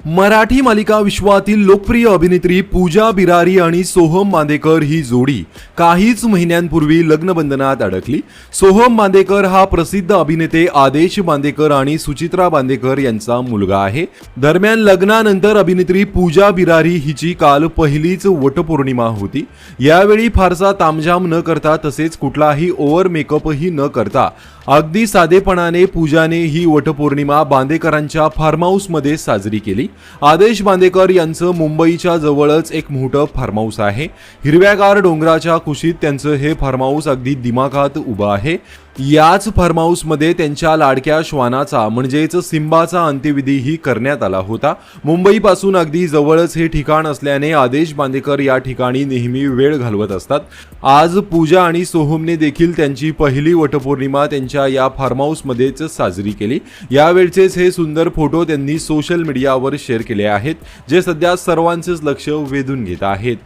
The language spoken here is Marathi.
मराठी मालिका विश्वातील लोकप्रिय अभिनेत्री पूजा बिरारी आणि सोहम बांदेकर ही जोडी काहीच महिन्यांपूर्वी लग्नबंधनात अडकली। सोहम बांदेकर हा प्रसिद्ध अभिनेते आदेश बांदेकर आणि सुचित्रा बांदेकर यांचा मुलगा आहे। दरम्यान लग्नानंतर अभिनेत्री पूजा बिरारी हिची काल पहिलीच वटपौर्णिमा होती। यावेळी फारसा तामझाम न करता तसेच कुठलाही ओव्हर मेकअपही न करता अगदी साधेपणाने पूजाने ही वटपौर्णिमा बांदेकरांच्या फार्म हाऊसमध्ये साजरी केली। आदेश बांदेकर यांचं मुंबईच्या जवळच एक मोठं फार्म हाऊस आहे। हिरव्यागार डोंगराच्या कुशीत त्यांचं हे फार्म हाऊस अगदी दिमाखात उभं आहे। याच फार्म हाऊसमध्ये त्यांच्या लाडक्या श्वानाचा म्हणजेच सिम्बाचा अंत्यविधीही करण्यात आला होता। मुंबईपासून अगदी जवळच हे ठिकाण असल्याने आदेश बांदेकर या ठिकाणी नेहमी वेळ घालवत असतात। आज पूजा आणि सोहमने देखील त्यांची पहिली वटपौर्णिमा त्यांच्या या फार्म हाऊसमध्येच साजरी केली। यावेळचेच हे सुंदर फोटो त्यांनी सोशल मीडियावर शेअर केले आहेत, जे सध्या सर्वांचेच लक्ष वेधून घेत आहेत।